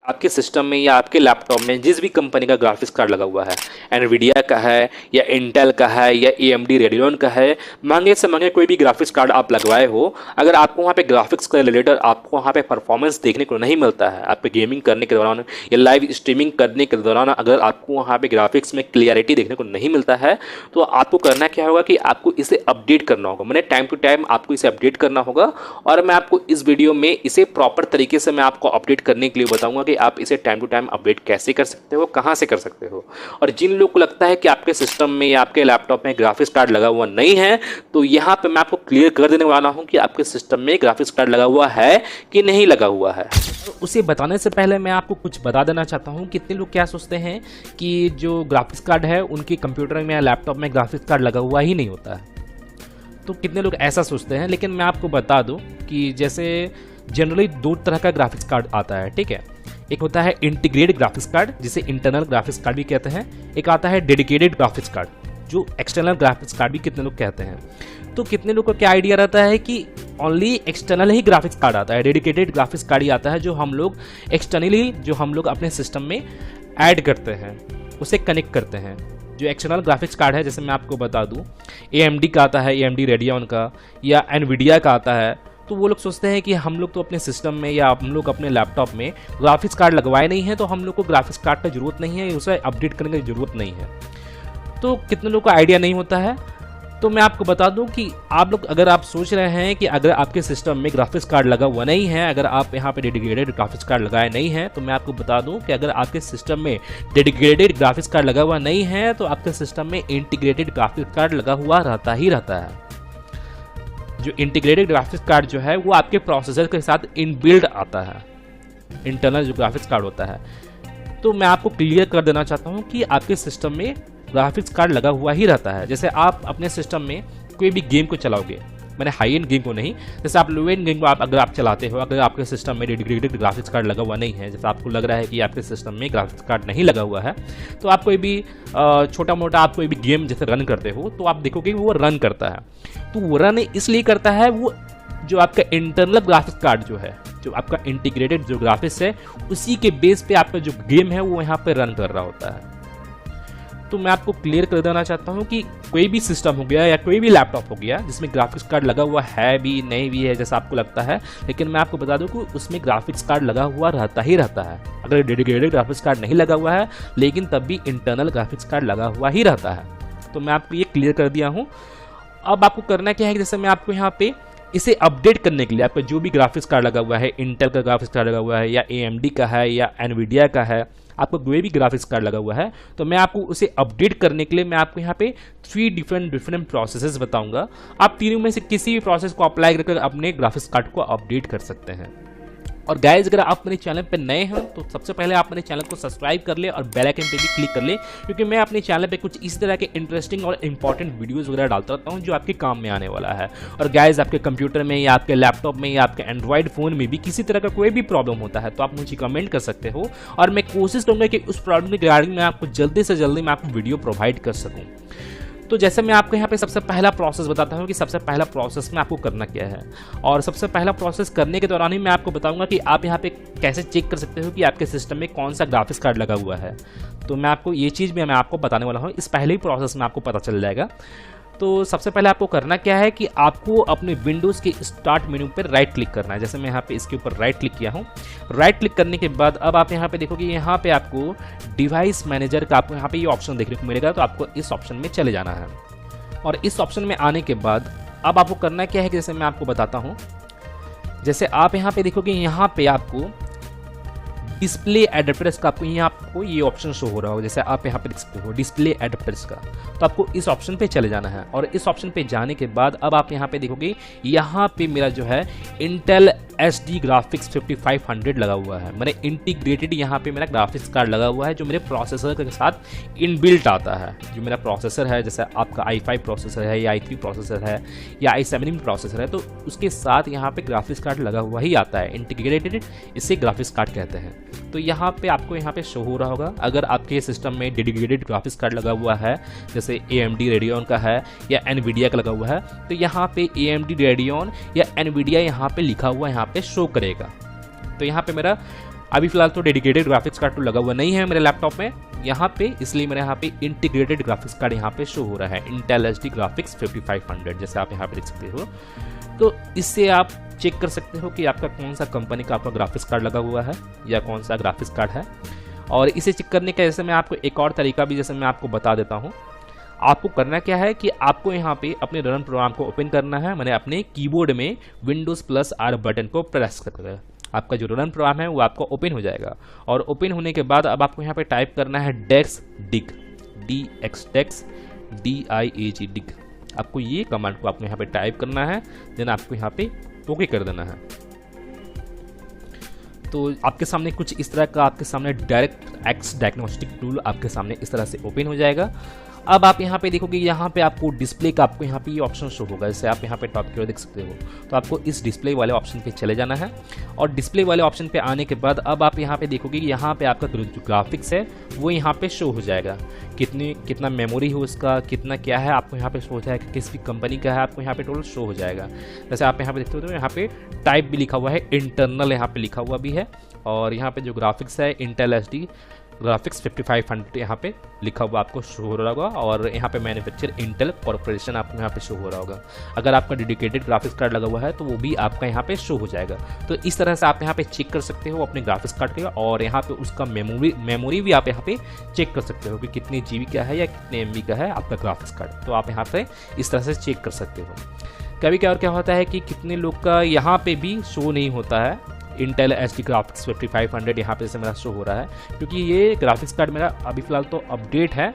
आपके सिस्टम में या आपके लैपटॉप में जिस भी कंपनी का ग्राफिक्स कार्ड लगा हुआ है, एनवीडिया का है या इंटेल का है या एएमडी रेडियन का है, महंगे से महंगे कोई भी ग्राफिक्स कार्ड आप लगवाए हो, अगर आपको वहाँ पे ग्राफिक्स का रिलेटेड आपको वहाँ पे परफॉर्मेंस देखने को नहीं मिलता है, आपके गेमिंग करने के दौरान या लाइव स्ट्रीमिंग करने के दौरान अगर आपको वहाँ पे ग्राफिक्स में क्लियरिटी देखने को नहीं मिलता है, तो आपको करना क्या होगा कि आपको इसे अपडेट करना होगा। मैंने टाइम टू टाइम आपको इसे अपडेट करना होगा और मैं आपको इस वीडियो में इसे प्रॉपर तरीके से मैं आपको अपडेट करने के लिए बताऊंगा कि आप इसे टाइम टू टाइम अपडेट कैसे कर सकते हो, कहां से कर सकते हो। और जिन लोग को लगता है कि आपके सिस्टम में या आपके लैपटॉप में ग्राफिक्स कार्ड लगा हुआ नहीं है, तो यहां पे मैं आपको क्लियर कर देने वाला हूं कि आपके सिस्टम में ग्राफिक्स कार्ड लगा हुआ है कि नहीं लगा हुआ है। उसे बताने से पहले मैं आपको कुछ बता देना चाहता हूं। कितने लोग क्या सोचते हैं कि जो ग्राफिक्स कार्ड है उनके कंप्यूटर में या लैपटॉप में ग्राफिक्स कार्ड लगा हुआ ही नहीं होता है। तो कितने लोग ऐसा सोचते हैं, लेकिन मैं आपको बता दूं कि जैसे जनरली दो तरह का ग्राफिक्स कार्ड आता है, ठीक है। एक होता है इंटीग्रेटेड ग्राफिक्स कार्ड, जिसे इंटरनल ग्राफिक्स कार्ड भी कहते हैं। एक आता है डेडिकेटेड ग्राफिक्स कार्ड, जो एक्सटर्नल ग्राफिक्स कार्ड भी कितने लोग कहते हैं। तो कितने लोग को क्या आइडिया रहता है कि ओनली एक्सटर्नल ही ग्राफिक्स कार्ड आता है, डेडिकेटेड ग्राफिक्स कार्ड ही आता है जो हम लोग एक्सटर्नली जो हम लोग अपने सिस्टम में ऐड करते हैं, उसे कनेक्ट करते हैं। जो एक्सटर्नल ग्राफिक्स कार्ड है, जैसे मैं आपको बता दूं, AMD का आता है, AMD रेडियन का या एनवीडिया का आता है। तो वो लोग सोचते हैं कि हम लोग तो अपने सिस्टम में या हम लोग अपने लैपटॉप में ग्राफिक्स कार्ड लगवाए नहीं है, तो हम लोग को ग्राफिक्स कार्ड की ज़रूरत नहीं है, उसे अपडेट करने की ज़रूरत नहीं है। तो कितने लोग को आइडिया नहीं होता है। तो मैं आपको बता दूं कि आप लोग अगर आप सोच रहे हैं कि अगर आपके सिस्टम में ग्राफिक्स कार्ड लगा हुआ नहीं है, अगर आप यहाँ पे डेडिकेटेड ग्राफिक्स कार्ड लगाए नहीं है, तो मैं आपको बता दूं कि अगर आपके सिस्टम में डेडिकेटेड ग्राफिक्स कार्ड लगा हुआ नहीं है, तो आपके सिस्टम में इंटीग्रेटेड ग्राफिक्स कार्ड लगा हुआ रहता ही रहता है। जो इंटीग्रेटेड ग्राफिक्स कार्ड जो है वो आपके प्रोसेसर के साथ इनबिल्ड आता है, इंटरनल जो ग्राफिक्स कार्ड होता है। तो मैं आपको क्लियर कर देना चाहता हूँ कि आपके सिस्टम में ग्राफिक्स कार्ड लगा हुआ ही रहता है। जैसे आप अपने सिस्टम में कोई भी गेम को चलाओगे, मैंने हाई एंड गेम को नहीं, जैसे आप लो एंड गेम को अगर आप चलाते हो, अगर आपके सिस्टम में डेडिकेटेड ग्राफिक्स कार्ड लगा हुआ नहीं है, जैसे आपको लग रहा है कि आपके सिस्टम में ग्राफिक्स कार्ड नहीं लगा हुआ है, तो आप कोई भी छोटा मोटा आप कोई भी गेम जैसे रन करते हो, तो आप देखोगे वो रन करता है। तो वो रन इसलिए करता है, वो जो आपका इंटरनल ग्राफिक्स कार्ड जो है, जो आपका इंटीग्रेटेड जो ग्राफिक्स है, उसी के बेस पे आपका जो गेम है वो यहाँ पे रन कर रहा होता है। तो मैं आपको क्लियर कर देना चाहता हूँ कि कोई भी सिस्टम हो गया या कोई भी लैपटॉप हो गया जिसमें ग्राफिक्स कार्ड लगा हुआ है भी नहीं भी है जैसा आपको लगता है, लेकिन मैं आपको बता दूं कि उसमें ग्राफिक्स कार्ड लगा हुआ रहता ही रहता है। अगर डेडिकेटेड ग्राफिक्स कार्ड नहीं लगा हुआ है, लेकिन तब भी इंटरनल ग्राफिक्स कार्ड लगा हुआ ही रहता है। तो मैं आपको ये क्लियर कर दिया हूँ। अब आपको करना क्या है, जैसे मैं आपको यहाँ पे इसे अपडेट करने के लिए, आपका जो भी ग्राफिक्स कार्ड लगा हुआ है, इंटेल का ग्राफिक्स कार्ड लगा हुआ है या AMD का है या एनवीडिया का है, आपको कोई भी ग्राफिक्स कार्ड लगा हुआ है, तो मैं आपको उसे अपडेट करने के लिए मैं आपको यहाँ पे 3 डिफरेंट प्रोसेसेस बताऊंगा। आप तीनों में से किसी भी प्रोसेस को अप्लाई करके अपने ग्राफिक्स कार्ड को अपडेट कर सकते हैं। और गाइज, अगर आप मेरे चैनल पे नए हैं तो सबसे पहले आप मेरे चैनल को सब्सक्राइब कर ले और बेल आइकन पे भी क्लिक कर ले, क्योंकि मैं अपने चैनल पे कुछ इस तरह के इंटरेस्टिंग और इंपॉर्टेंट वीडियोस वगैरह डालता रहता हूँ जो आपके काम में आने वाला है। और गाइज, आपके कंप्यूटर में या आपके लैपटॉप में या आपके एंड्रॉइड फ़ोन में भी किसी तरह का कोई भी प्रॉब्लम होता है तो आप मुझे कमेंट कर सकते हो, और मैं कोशिश करूँगा कि उस प्रॉब्लम के रिगार्डिंग में आपको जल्दी से जल्दी मैं आपको वीडियो प्रोवाइड कर सकूँ। तो जैसे मैं आपको यहाँ पे सबसे पहला प्रोसेस बताता हूँ कि सबसे पहला प्रोसेस में आपको करना क्या है। और सबसे पहला प्रोसेस करने के दौरान ही मैं आपको बताऊँगा कि आप यहाँ पे कैसे चेक कर सकते हो कि आपके सिस्टम में कौन सा ग्राफिक्स कार्ड लगा हुआ है। तो मैं आपको ये चीज़ भी मैं आपको बताने वाला हूँ, इस पहले ही प्रोसेस में आपको पता चल जाएगा। तो सबसे पहले आपको करना क्या है कि आपको अपने विंडोज़ के स्टार्ट मेन्यू पर राइट क्लिक करना है। जैसे मैं यहाँ पे इसके ऊपर राइट क्लिक किया हूँ। राइट क्लिक करने के बाद अब आप यहाँ पे देखोगे, यहाँ पे आपको डिवाइस मैनेजर का आपको यहाँ पे ये ऑप्शन देखने को मिलेगा, तो आपको इस ऑप्शन में चले जाना है। और इस ऑप्शन में आने के बाद अब आपको करना क्या है कि जैसे मैं आपको बताता हूँ, जैसे आप यहाँ पे देखोगे, यहाँ पे आपको डिस्प्ले एडाप्टर्स का आपको ये ऑप्शन शो हो रहा होगा। जैसे आप यहाँ पे देख सकते हो डिस्प्ले एडाप्टर्स का, तो आपको इस ऑप्शन पे चले जाना है। और इस ऑप्शन पे जाने के बाद अब आप यहाँ पे देखोगे, यहाँ पे मेरा जो है इंटेल HD ग्राफिक्स 5500 लगा हुआ है। मैंने इंटीग्रेटेड यहाँ पे मेरा ग्राफिक्स कार्ड लगा हुआ है जो मेरे प्रोसेसर के साथ इनबिल्ट आता है। जो मेरा प्रोसेसर है, जैसे आपका i5 प्रोसेसर है या i3 प्रोसेसर है या i7 प्रोसेसर है, तो उसके साथ यहाँ पे ग्राफिक्स कार्ड लगा हुआ ही आता है, इंटीग्रेटेड, इसे ग्राफिक्स कार्ड कहते हैं। तो यहाँ पे आपको यहाँ पे शो हो रहा होगा। अगर आपके सिस्टम में डेडिकेटेड ग्राफिक्स कार्ड लगा हुआ है, जैसे AMD रेडियन का है या एनवीडिया का लगा हुआ है, तो यहाँ पे AMD रेडियन या एनवीडिया यहाँ पे लिखा हुआ यहाँ पे शो करेगा। तो यहाँ पे मेरा अभी फिलहाल तो डेडिकेटेड ग्राफिक्स कार्ड तो लगा हुआ नहीं है मेरे लैपटॉप में यहाँ पे, इसलिए मेरे यहाँ पे इंटीग्रेटेड ग्राफिक्स कार्ड यहाँ पे शो हो रहा है, इंटेल HD ग्राफिक्स 5500, जैसे आप यहाँ पे देख सकते हो। तो इससे आप चेक कर सकते हो कि आपका कौन सा कंपनी का आपका ग्राफिक्स कार्ड लगा हुआ है या कौन सा ग्राफिक्स कार्ड है। और इसे चेक करने का जैसे मैं आपको एक और तरीका भी जैसे मैं आपको बता देता हूँ। आपको करना क्या है कि आपको यहाँ पे अपने रन प्रोग्राम को ओपन करना है, मैंने अपने कीबोर्ड में Windows+R बटन को प्रेस करना। आपका जो रन प्रोग्राम है वो आपको ओपन हो जाएगा, और ओपन होने के बाद अब आपको यहाँ पे टाइप करना है DEX DIAG dig। आपको ये कमांड को आपको यहाँ पे टाइप करना है, देन आपको यहाँ पे ओके कर देना है। तो आपके सामने कुछ इस तरह का आपके सामने DirectX डायग्नोस्टिक टूल आपके सामने इस तरह से ओपन हो जाएगा। अब आप यहाँ पे देखोगे यहाँ पे आपको डिस्प्ले का आपको यहाँ पे ये ऑप्शन शो होगा, जैसे आप यहाँ पे टॉप की ओर देख सकते हो। तो आपको इस डिस्प्ले वाले ऑप्शन पे चले जाना है, और डिस्प्ले वाले ऑप्शन पे आने के बाद अब आप यहाँ पे देखोगे कि यहाँ पे आपका जो ग्राफिक्स है वो यहाँ पे शो हो जाएगा, कितना मेमोरी हो उसका, कितना क्या है आपको यहाँ पे शो हो जाएगा, किस भी कंपनी का है आपको यहाँ पे टोटल शो हो जाएगा। जैसे आप यहाँ पे देखते हो तो यहाँ पे टाइप भी लिखा हुआ है, इंटरनल यहाँ पे लिखा हुआ भी है, और यहाँ पे जो ग्राफिक्स है इंटेल HD ग्राफिक्स 5500 यहाँ पे लिखा हुआ आपको शो हो रहा होगा, और यहाँ पे मैन्युफैक्चर इंटेल कॉर्पोरेशन आपको यहाँ पे शो हो रहा होगा। अगर आपका डेडिकेटेड ग्राफिक्स कार्ड लगा हुआ है तो वो भी आपका यहाँ पे शो हो जाएगा। तो इस तरह से आप यहाँ पे चेक कर सकते हो अपने ग्राफिक्स कार्ड के, और यहाँ पे उसका मेमोरी भी आप यहाँ पे चेक कर सकते हो कि कितनी GB का है या कितने MB का है आपका ग्राफिक्स कार्ड। तो आप यहाँ पे इस तरह से चेक कर सकते हो। कभी क्या और क्या होता है कि कितने लोग का यहाँ पे भी शो नहीं होता है इंटेल HD ग्राफिक्स 5500 यहाँ पे से मेरा शो हो रहा है, क्योंकि ये ग्राफिक्स कार्ड मेरा अभी फिलहाल तो अपडेट है।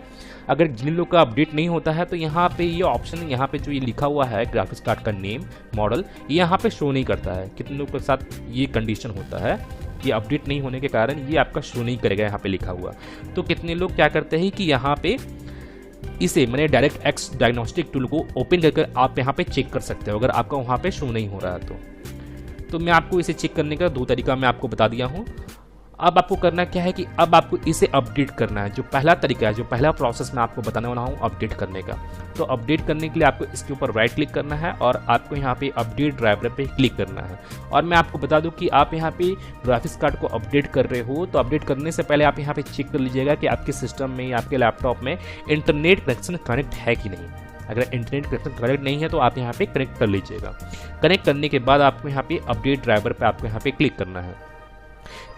अगर जिन लोग का अपडेट नहीं होता है तो यहाँ पे ये ऑप्शन, यहाँ पे जो ये लिखा हुआ है ग्राफिक्स कार्ड का नेम मॉडल, ये यहाँ पे शो नहीं करता है। कितने लोग के साथ ये कंडीशन होता है कि अपडेट नहीं होने के कारण ये आपका शो नहीं करेगा यहाँ पे लिखा हुआ। तो कितने लोग क्या करते हैं कि यहाँ पे इसे मैंने DirectX डायग्नोस्टिक टूल को ओपन करके आप यहाँ पे चेक कर सकते हो, अगर आपका वहाँ पे शो नहीं हो रहा है तो मैं आपको इसे चेक करने का 2 तरीका मैं आपको बता दिया हूँ। अब आपको करना क्या है कि अब आपको इसे अपडेट करना है। जो पहला तरीका है, जो पहला प्रोसेस मैं आपको बताने वाला हूँ अपडेट करने का। तो अपडेट करने के लिए आपको इसके ऊपर राइट क्लिक करना है, और आपको यहाँ पे अपडेट ड्राइवर पे क्लिक करना है। और मैं आपको बता दूं कि आप यहाँ पे ग्राफिक्स कार्ड को अपडेट कर रहे हो तो अपडेट करने से पहले आप यहाँ पे चेक कर लीजिएगा कि आपके सिस्टम में या आपके लैपटॉप में इंटरनेट कनेक्शन कनेक्ट है कि नहीं। अगर इंटरनेट कनेक्शन कनेक्ट नहीं है तो आप यहाँ पे कनेक्ट कर लीजिएगा। कनेक्ट करने के बाद आपको यहाँ पे अपडेट ड्राइवर पे आपको यहाँ पे क्लिक करना है।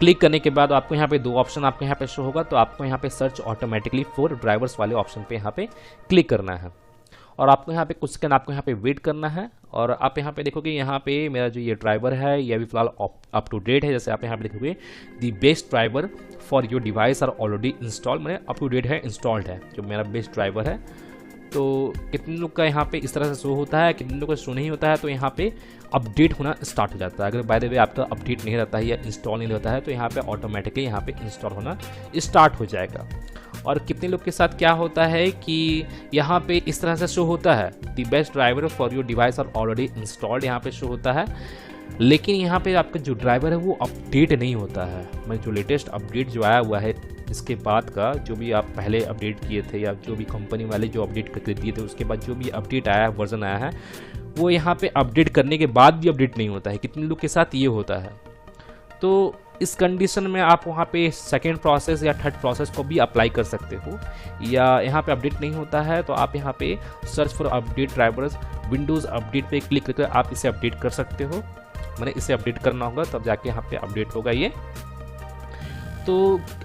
क्लिक करने के बाद आपको यहाँ पे 2 ऑप्शन आपको यहाँ पे शो होगा, तो आपको यहाँ पे सर्च ऑटोमेटिकली फॉर ड्राइवर्स वाले ऑप्शन पे यहाँ पे क्लिक करना है, और आपको यहाँ पे कुछ सेकंड आपको यहाँ पे वेट करना है। और आप यहाँ पे देखोगे यहाँ पे मेरा जो ये ड्राइवर है ये अभी फिलहाल अप टू डेट है। जैसे आप यहाँ पे देखोगे the best driver for your device are already install, मैंने अप टू डेट है, इंस्टॉल्ड है जो मेरा बेस्ट ड्राइवर है। तो कितने लोग का यहाँ पे इस तरह से शो होता है, कितने लोग का शो नहीं होता है, तो यहाँ पे अपडेट होना स्टार्ट हो जाता है। अगर बाय द वे आपका अपडेट नहीं रहता है या इंस्टॉल नहीं रहता है तो यहाँ पे ऑटोमेटिकली यहाँ पे इंस्टॉल होना स्टार्ट हो जाएगा। और कितने लोग के साथ क्या होता है कि यहाँ पे इस तरह से शो होता है the best driver for your device are already installed, यहाँ पे शो होता है, लेकिन यहाँ पे आपका जो ड्राइवर है वो अपडेट नहीं होता है। मैं जो लेटेस्ट अपडेट जो आया हुआ है इसके बाद का, जो भी आप पहले अपडेट किए थे या जो भी कंपनी वाले जो अपडेट करके दिए थे उसके बाद जो भी अपडेट आया है, वर्जन आया है, वो यहाँ पे अपडेट करने के बाद भी अपडेट नहीं होता है। कितने लोग के साथ ये होता है। तो इस कंडीशन में आप वहाँ पे सेकेंड प्रोसेस या थर्ड प्रोसेस को भी अप्लाई कर सकते हो, या यहाँ पे अपडेट नहीं होता है तो आप यहाँ पे search for update drivers Windows update पे क्लिक करके आप इसे अपडेट कर सकते हो। मैंने इसे अपडेट करना होगा तब जाके यहाँ पे अपडेट होगा ये। तो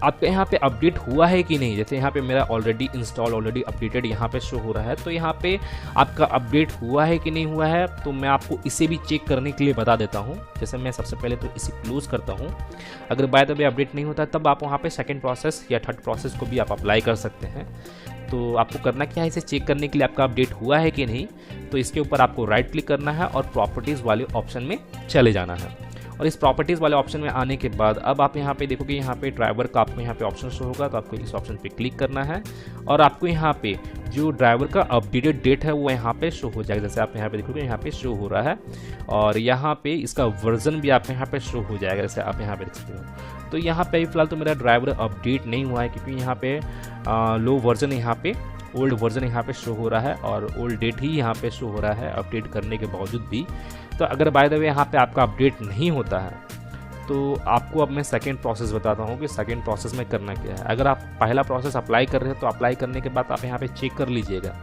आपके यहाँ पे अपडेट हुआ है कि नहीं, जैसे यहाँ पे मेरा ऑलरेडी इंस्टॉल ऑलरेडी अपडेटेड यहाँ पे शो हो रहा है, तो यहाँ पे आपका अपडेट हुआ है कि नहीं हुआ है तो मैं आपको इसे भी चेक करने के लिए बता देता हूँ। जैसे मैं सबसे पहले तो इसे क्लोज करता हूँ। अगर बाय द वे अपडेट नहीं होता तब आप वहाँ पे सेकंड प्रोसेस या थर्ड प्रोसेस को भी आप अप्लाई कर सकते हैं। तो आपको करना क्या है, इसे चेक करने के लिए आपका अपडेट हुआ है कि नहीं, तो इसके ऊपर आपको राइट क्लिक करना है और प्रॉपर्टीज़ वाले ऑप्शन में चले जाना है। और इस प्रॉपर्टीज़ वाले ऑप्शन में आने के बाद अब आप यहाँ पे देखोगे यहाँ पे ड्राइवर का आपको यहाँ पे ऑप्शन शो होगा, तो आपको इस ऑप्शन पे क्लिक करना है और आपको यहाँ पे जो ड्राइवर का अपडेटेड डेट है वो यहाँ पे शो हो जाएगा। जैसे आप यहाँ पे देखोगे यहाँ पे शो हो रहा है और यहाँ पे इसका वर्जन भी आपको यहाँ पे शो हो जाएगा, जैसे आप यहाँ पे देख सकते हो। तो यहाँ पे फिलहाल तो मेरा ड्राइवर अपडेट नहीं हुआ है क्योंकि यहाँ पे लो वर्जन यहाँ पे ओल्ड वर्जन यहाँ पे शो हो रहा है और ओल्ड डेट ही यहाँ पे शो हो रहा है अपडेट करने के बावजूद भी। तो अगर बाय द वे यहाँ पे आपका अपडेट नहीं होता है तो आपको अब मैं सेकंड प्रोसेस बताता हूँ कि सेकंड प्रोसेस में करना क्या है। अगर आप पहला प्रोसेस अप्लाई कर रहे हैं तो अप्लाई करने के बाद आप यहाँ पे चेक कर लीजिएगा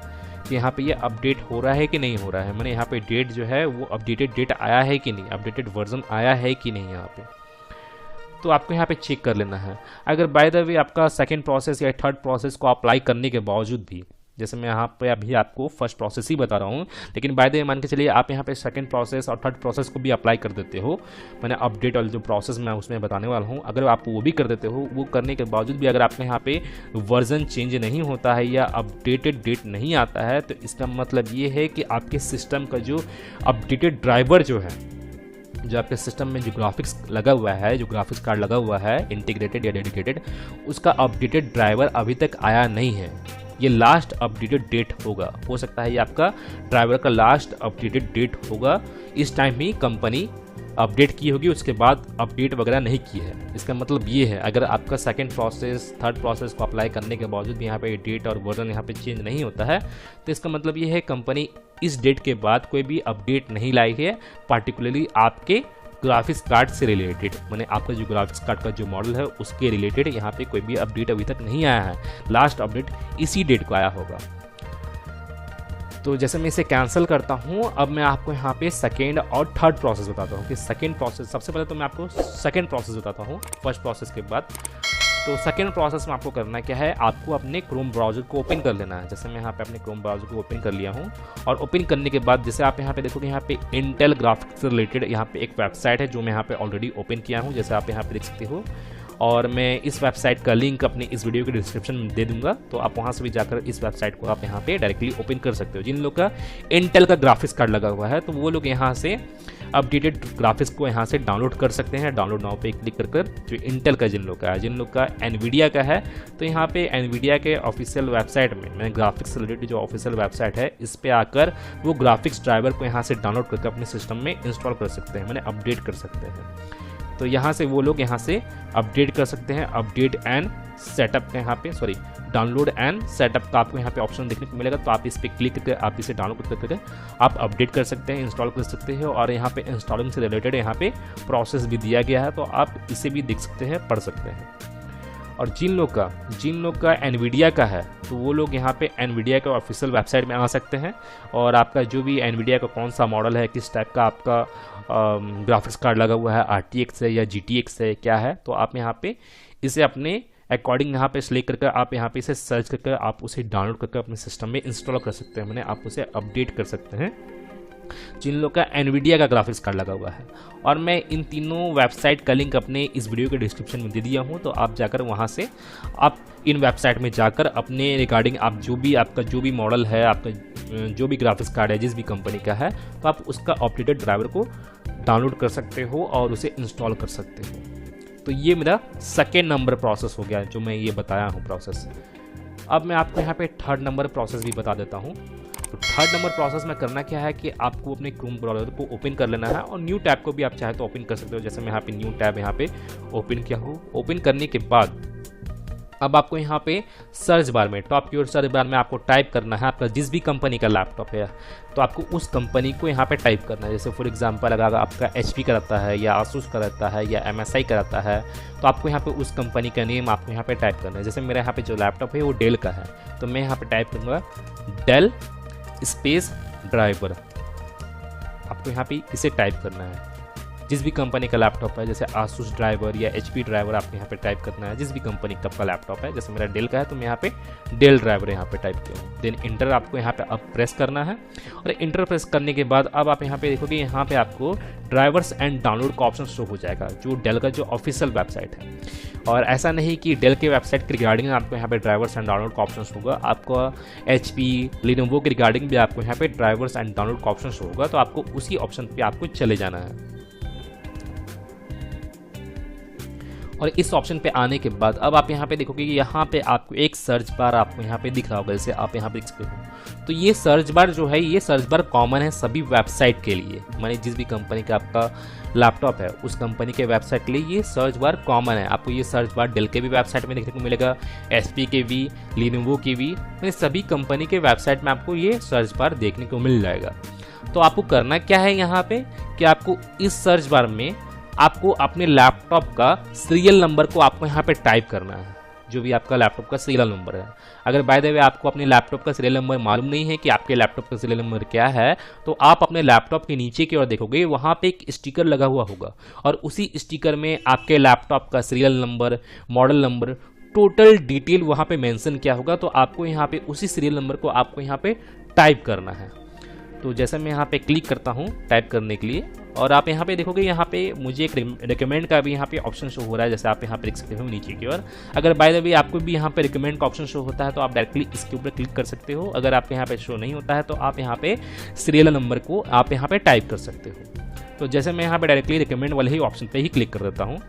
कि यहाँ पे ये अपडेट हो रहा है कि नहीं हो रहा है। मैंने यहाँ पे डेट जो है वो अपडेटेड डेट आया है कि नहीं, अपडेटेड वर्जन आया है कि नहीं यहाँ पे, तो आपको यहाँ पे चेक कर लेना है। अगर बाय द वे आपका सेकंड प्रोसेस या थर्ड प्रोसेस को अप्लाई करने के बावजूद भी, जैसे मैं यहाँ पे अभी आपको फर्स्ट प्रोसेस ही बता रहा हूँ, लेकिन बाय द वे मान के चलिए आप यहाँ पे सेकंड प्रोसेस और थर्ड प्रोसेस को भी अप्लाई कर देते हो, मैंने अपडेट और जो प्रोसेस मैं उसमें बताने वाला हूँ, अगर आप वो भी कर देते हो, वो करने के बावजूद भी अगर आपके यहाँ पे वर्जन चेंज नहीं होता है या अपडेटेड डेट नहीं आता है, तो इसका मतलब ये है कि आपके सिस्टम का जो अपडेटेड ड्राइवर जो है, जो आपके सिस्टम में जो ग्राफिक्स लगा हुआ है, जो ग्राफिक्स कार्ड लगा हुआ है इंटीग्रेटेड या डेडिकेटेड, उसका अपडेटेड ड्राइवर अभी तक आया नहीं है। ये लास्ट अपडेटेड डेट होगा, हो सकता है ये आपका ड्राइवर का लास्ट अपडेटेड डेट होगा, इस टाइम ही कंपनी अपडेट की होगी, उसके बाद अपडेट वगैरह नहीं की है। इसका मतलब ये है अगर आपका सेकंड प्रोसेस थर्ड प्रोसेस को अप्लाई करने के बावजूद भी यहाँ पे डेट और वर्जन यहाँ पे चेंज नहीं होता है, तो इसका मतलब ये है कंपनी इस डेट के बाद कोई भी अपडेट नहीं लाई है, पार्टिकुलरली आपके ग्राफिक्स कार्ड से रिलेटेड, मैंने आपका जो ग्राफिक्स कार्ड का जो मॉडल है उसके रिलेटेड यहाँ पे कोई भी अपडेट अभी तक नहीं आया है। लास्ट अपडेट इसी डेट को आया होगा। तो जैसे मैं इसे कैंसिल करता हूँ, अब मैं आपको यहाँ पे सेकेंड और थर्ड प्रोसेस बताता हूँ कि सेकेंड प्रोसेस, सबसे पहले तो मैं आपको सेकेंड प्रोसेस बताता हूँ फर्स्ट प्रोसेस के बाद। तो सेकेंड प्रोसेस में आपको करना क्या है, आपको अपने क्रोम ब्राउज़र को ओपन कर लेना है। जैसे मैं यहाँ पे अपने क्रोम ब्राउज़र को ओपन कर लिया हूँ, और ओपन करने के बाद जैसे आप यहाँ पे देखोगे, यहाँ पे इंटेल ग्राफिक्स से रिलेटेड यहाँ पे एक वेबसाइट है जो मैं यहाँ पे ऑलरेडी ओपन किया हूँ, जैसे आप यहाँ पे देख सकते हो। और मैं इस वेबसाइट का लिंक अपने इस वीडियो के डिस्क्रिप्शन में दे दूंगा, तो आप वहाँ से भी जाकर इस वेबसाइट को आप यहाँ पे डायरेक्टली ओपन कर सकते हो। जिन लोग का इंटेल का ग्राफिक्स कार्ड लगा हुआ है तो वो लोग यहाँ से अपडेटेड ग्राफिक्स को यहाँ से डाउनलोड कर सकते हैं। डाउनलोड नाउ पे क्लिक कर जो इंटेल का जिन लोग का है, जिन लोग का एनवीडिया का है, तो यहाँ पे एनवीडिया के ऑफिशियल वेबसाइट में मैं ग्राफिक्स से रिलेटेड जो ऑफिशियल वेबसाइट है इस पे आकर वो ग्राफिक्स ड्राइवर को यहाँ से डाउनलोड करके अपने सिस्टम में इंस्टॉल कर सकते हैं, मैंने अपडेट कर सकते हैं। तो यहाँ से वो लोग यहाँ से अपडेट कर सकते हैं। अपडेट एंड सेटअप का यहाँ पे डाउनलोड एंड सेटअप का आपको यहाँ पे ऑप्शन देखने को मिलेगा, तो आप इस पर क्लिक करके आप इसे डाउनलोड करके आप अपडेट कर सकते हैं, इंस्टॉल कर सकते हैं। और यहाँ पे इंस्टॉलिंग से रिलेटेड यहाँ पे प्रोसेस भी दिया गया है, तो आप इसे भी देख सकते हैं, पढ़ सकते हैं। और जिन लोग का एनवीडिया का है तो वो लोग यहाँ पे एनवीडिया के ऑफिशियल वेबसाइट में आ सकते हैं, और आपका जो भी एनवीडिया का कौन सा मॉडल है, किस टाइप का आपका ग्राफिक्स कार्ड लगा हुआ है, RTX है या GTX है, क्या है, तो आप यहाँ पे इसे अपने अकॉर्डिंग यहाँ पे सिलेक्ट करके आप यहाँ पे इसे सर्च करके आप उसे डाउनलोड करके अपने सिस्टम में इंस्टॉल कर सकते हैं, मैंने आप उसे अपडेट कर सकते हैं जिन लोग का एनवीडिया का ग्राफिक्स कार्ड लगा हुआ है। और मैं इन तीनों वेबसाइट का लिंक अपने इस वीडियो के डिस्क्रिप्शन में दे दिया हूँ, तो आप जाकर वहाँ से आप इन वेबसाइट में जाकर अपने रिगार्डिंग आप जो भी आपका जो भी मॉडल है, आपका जो भी ग्राफिक्स कार्ड है जिस भी कंपनी का है, तो आप उसका अपडेटेड ड्राइवर को डाउनलोड कर सकते हो और उसे इंस्टॉल कर सकते हो। तो ये मेरा सेकेंड नंबर प्रोसेस हो गया जो मैं ये बताया हूँ प्रोसेस। अब मैं आपको यहाँ पे थर्ड नंबर प्रोसेस भी बता देता हूँ। तो थर्ड नंबर प्रोसेस में करना क्या है कि आपको अपने क्रोम ब्राउज़र को ओपन कर लेना है, और न्यू टैब को भी आप चाहे तो ओपन कर सकते हो। जैसे मैं यहाँ पे न्यू टैब यहाँ पे ओपन किया हूँ। ओपन करने के बाद अब आपको यहाँ पे सर्च बार में, टॉप की ओर सर्च बार में आपको टाइप करना है आपका जिस भी कंपनी का लैपटॉप है, तो आपको उस कंपनी को यहाँ पे टाइप करना है। जैसे फॉर एग्जांपल अगर आपका HP का रहता है या ASUS का रहता है या MSI का रहता है, तो आपको यहाँ पे उस कंपनी का नेम आपको यहाँ पे टाइप करना है। जैसे मेरे यहाँ पे जो लैपटॉप है वो डेल का है, तो मैं यहाँ पे टाइप करूँगा डेल स्पेस ड्राइवर। आपको यहाँ पे इसे टाइप करना है। जिस भी कंपनी का लैपटॉप है, जैसे ASUS ड्राइवर या HP ड्राइवर आपको यहाँ पे टाइप करना है। जिस भी कंपनी का आपका लैपटॉप है, जैसे मेरा डेल का है तो मैं यहाँ पे डेल ड्राइवर यहाँ पे टाइप किया हूँ। देन इंटर आपको यहाँ पे अब प्रेस करना है, और इंटर प्रेस करने के बाद अब आप यहाँ पे देखोगे यहाँ पे आपको ड्राइवर्स एंड डाउनलोड का ऑप्शन शो हो जाएगा, जो डेल का जो ऑफिशियल वेबसाइट है। और ऐसा नहीं कि डेल के वेबसाइट के रिगार्डिंग आपको यहाँ पे ड्राइवर्स एंड डाउनलोड का ऑप्शन होगा, आपका HP Lenovo के रिगार्डिंग भी आपको यहाँ पे ड्राइवर्स एंड डाउनलोड का ऑप्शन होगा, तो आपको उसी ऑप्शन पे आपको चले जाना है। और इस ऑप्शन पे आने के बाद अब आप यहाँ पे देखोगे कि यहाँ पे आपको एक सर्च बार आपको यहाँ पे दिख रहा होगा, जैसे आप यहाँ पे देख सकते हो। तो ये सर्च बार जो है, ये सर्च बार कॉमन है सभी वेबसाइट के लिए, माने जिस भी कंपनी का आपका लैपटॉप है उस कंपनी के वेबसाइट के लिए ये सर्च बार कॉमन है। आपको ये सर्च बार डेल के भी वेबसाइट में देखने को मिलेगा, HP के भी, Lenovo के भी, मैंने सभी कंपनी के वेबसाइट में आपको ये सर्च बार देखने को मिल जाएगा। तो आपको करना क्या है यहाँ पे कि आपको इस सर्च बार में आपको अपने लैपटॉप का सीरियल नंबर को आपको यहाँ पे टाइप करना है, जो भी आपका लैपटॉप का सीरियल नंबर है। अगर बाय द वे आपको अपने लैपटॉप का सीरियल नंबर मालूम नहीं है कि आपके लैपटॉप का सीरियल नंबर क्या है, तो आप अपने लैपटॉप के नीचे की ओर देखोगे, वहाँ पे एक स्टिकर लगा हुआ होगा और उसी स्टिकर में आपके लैपटॉप का serial number, model number, total detail वहाँ पे मेंशन किया होगा। तो आपको यहाँ पे उसी सीरियल नंबर को आपको यहाँ पे टाइप करना है। तो जैसे मैं यहाँ पे क्लिक करता हूँ टाइप करने के लिए, और आप यहाँ पे देखोगे यहाँ पे मुझे एक रिकमेंड का भी यहाँ पे ऑप्शन शो हो रहा है, जैसे आप यहाँ पे देख सकते हो नीचे की ओर। अगर बाय द वे आपको भी यहाँ पे रिकमेंड का ऑप्शन शो होता है तो आप डायरेक्टली इसके ऊपर क्लिक कर सकते हो। अगर आपके यहाँ पे शो नहीं होता है तो आप यहाँ पे सीरियल नंबर को आप यहाँ पे टाइप कर सकते हो। तो जैसे मैं यहाँ पे डायरेक्टली रिकमेंड वाले ही ऑप्शन पे ही क्लिक कर देता हूँ,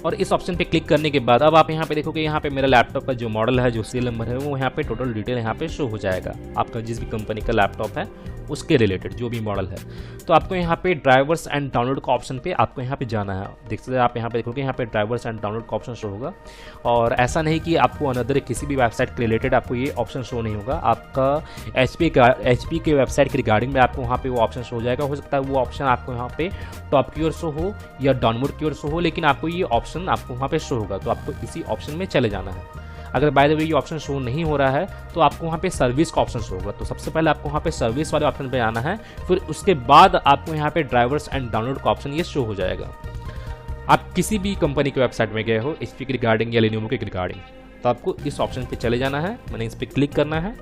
और इस ऑप्शन पे क्लिक करने के बाद अब आप यहाँ पे देखोगे यहाँ पे मेरा लैपटॉप का जो मॉडल है, जो सीरियल नंबर है, वो यहाँ पे टोटल डिटेल यहाँ पे शो हो जाएगा। आपका जिस भी कंपनी का लैपटॉप है उसके रिलेटेड जो भी मॉडल है। तो आपको यहाँ पे ड्राइवर्स एंड डाउनलोड का ऑप्शन पे आपको यहाँ पे जाना है। देख सकते हैं आप यहाँ पे देखोगे यहाँ पे ड्राइवर्स एंड डाउनलोड का ऑप्शन शो होगा, और ऐसा नहीं कि आपको अनदर किसी भी वेबसाइट के रिलेटेड आपको ये ऑप्शन शो नहीं होगा। आपका एचपी के वेबसाइट के रिगार्डिंग में आपको वहाँ पे वो ऑप्शन शो हो जाएगा। हो सकता है वो ऑप्शन आपको यहाँ पे टॉप की ओर शो हो या डाउनलोड की ओर शो हो, लेकिन आपको ये ऑप्शन आपको वहाँ पे शो होगा, तो आपको इसी ऑप्शन में चले जाना है। अगर बाय द वे ये ऑप्शन शो नहीं हो रहा है तो आपको वहाँ पे सर्विस का ऑप्शन शो होगा। तो सबसे पहले आपको वहाँ पे सर्विस वाले ऑप्शन पे आना है, फिर उसके बाद आपको यहाँ पे ड्राइवर्स एंड डाउनलोड का ऑप्शन ये शो हो जाएगा। आप किसी भी कंपनी के वेबसाइट में गए हो एचपी के रिगार्डिंग या लेनोवो के रिगार्डिंग, तो आपको इस ऑप्शन पे चले जाना है, मैंने इस पर क्लिक करना है,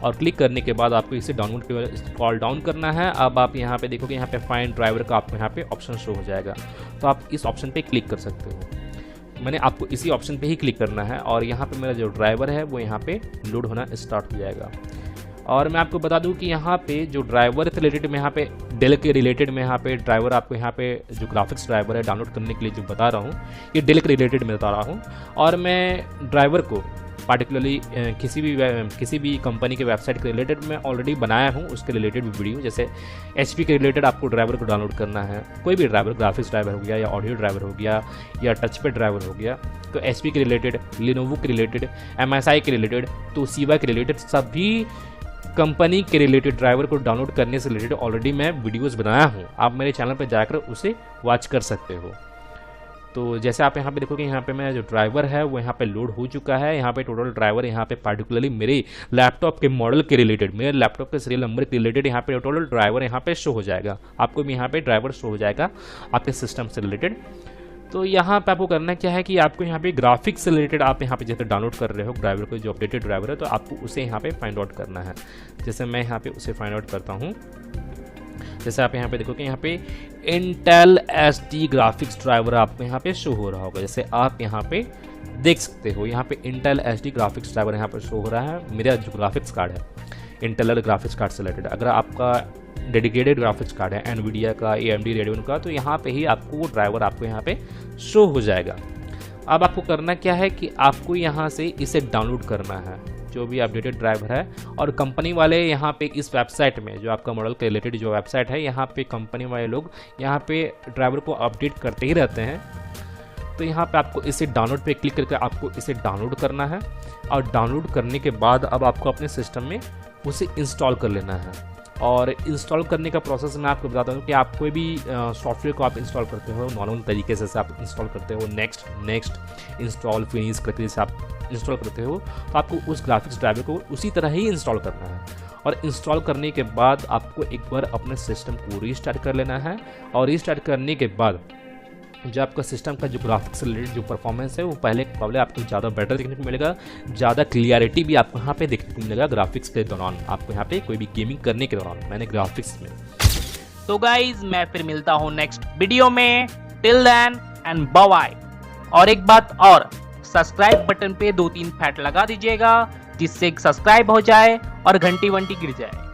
और क्लिक करने के बाद आपको इसे डाउनलोड के स्क्रॉल डाउन करना है। अब आप यहाँ पे देखोगे यहाँ पे फाइंड ड्राइवर का आपको यहाँ पे ऑप्शन शो हो जाएगा, तो आप इस ऑप्शन पे क्लिक कर सकते हो। मैंने आपको इसी ऑप्शन पे ही क्लिक करना है, और यहाँ पे मेरा जो ड्राइवर है वो यहाँ पे लोड होना स्टार्ट हो जाएगा। और मैं आपको बता दूं कि यहाँ पे जो ड्राइवर के रिलेटेड में यहाँ पे डेल के रिलेटेड में यहाँ पे ड्राइवर आपको यहाँ पे जो ग्राफिक्स ड्राइवर है डाउनलोड करने के लिए जो बता रहा हूँ, ये डेल के रिलेटेड में बता रहा हूँ। और मैं ड्राइवर को पार्टिकुलरली किसी भी कंपनी के वेबसाइट के रिलेटेड मैं ऑलरेडी बनाया हूँ, उसके रिलेटेड भी वीडियो। जैसे एचपी के रिलेटेड आपको ड्राइवर को डाउनलोड करना है, कोई भी ड्राइवर, ग्राफिक्स ड्राइवर हो गया या ऑडियो ड्राइवर हो गया या टच पैड ड्राइवर हो गया, तो एचपी के रिलेटेड, लिनोवो के रिलेटेड, एमएसआई के रिलेटेड, तोशिबा के रिलेटेड, सभी कंपनी के रिलेटेड ड्राइवर को डाउनलोड करने से रिलेटेड ऑलरेडी मैं वीडियोस बनाया हूँ। आप मेरे चैनल पर जाकर उसे वॉच कर सकते हो। तो जैसे आप यहाँ पे देखोगे यहाँ पे मेरा जो ड्राइवर है वो यहाँ पे लोड हो चुका है। यहाँ पे टोटल ड्राइवर यहाँ पे पार्टिकुलरली मेरे लैपटॉप के मॉडल के रिलेटेड, मेरे लैपटॉप के सीरियल नंबर के रिलेटेड यहाँ पे टोटल ड्राइवर यहाँ पे शो हो जाएगा। आपको भी यहाँ पे ड्राइवर शो हो जाएगा आपके सिस्टम से रिलेटेड। तो यहाँ पे आपको करना क्या है कि आपको यहाँ पे ग्राफिक्स से रिलेटेड आप यहाँ पे जैसे डाउनलोड कर रहे हो ड्राइवर को, जो अपडेटेड ड्राइवर है, तो आपको उसे यहाँ पे फाइंड आउट करना है। जैसे मैं यहाँ पे उसे फाइंड आउट करता हूँ। जैसे आप यहाँ पे देखोगे यहाँ पे इंटेल एसडी ग्राफिक्स ड्राइवर आपको यहाँ पे शो हो रहा होगा। जैसे आप यहाँ पे देख सकते हो यहाँ पे इंटेल एसडी ग्राफिक्स ड्राइवर यहाँ पे शो हो रहा है। मेरा जो ग्राफिक्स कार्ड है इंटेल ग्राफिक्स कार्ड से रिलेटेड, अगर आपका डेडिकेटेड ग्राफिक्स कार्ड है एनवीडिया का, AMD रेडियन का, तो यहाँ पे ही आपको वो ड्राइवर आपको यहाँ पे शो हो जाएगा। अब आपको करना क्या है कि आपको यहाँ से इसे डाउनलोड करना है, जो भी अपडेटेड ड्राइवर है। और कंपनी वाले यहाँ पे इस वेबसाइट में, जो आपका मॉडल के रिलेटेड जो वेबसाइट है, यहाँ पे कंपनी वाले लोग यहाँ पे ड्राइवर को अपडेट करते ही रहते हैं। तो यहाँ पे आपको इसे डाउनलोड पे क्लिक करके आपको इसे डाउनलोड करना है, और डाउनलोड करने के बाद अब आपको अपने सिस्टम में उसे इंस्टॉल कर लेना है। और इंस्टॉल करने का प्रोसेस मैं आपको बताता हूँ कि आप कोई भी सॉफ्टवेयर को आप इंस्टॉल करते हो नॉर्मल तरीके से आप इंस्टॉल करते हो, नेक्स्ट इंस्टॉल फिनिश करके जैसे आप इंस्टॉल करते हो, तो आपको उस ग्राफिक्स ड्राइवर को उसी तरह ही इंस्टॉल करना है। और इंस्टॉल करने के बाद आपको एक बार अपने सिस्टम को रीस्टार्ट कर लेना है, और रीस्टार्ट करने के बाद जो आपका सिस्टम का जो ग्राफिक्स रिलेटेड जो परफॉर्मेंस है वो पहले के मुकाबले आपको ज़्यादा बेटर देखने को मिलेगा, ज़्यादा क्लियरिटी भी आपको यहाँ पे देखने को मिलेगा ग्राफिक्स के दौरान, आपको यहाँ पे कोई भी गेमिंग करने के दौरान, मैंने ग्राफिक्स में। तो गाइज मैं फिर मिलता हूँ नेक्स्ट वीडियो में, till then and bye bye. और एक बात और, सब्सक्राइब बटन पे 2-3 फैट लगा दीजिएगा जिससे सब्सक्राइब हो जाए और घंटी वंटी गिर जाए।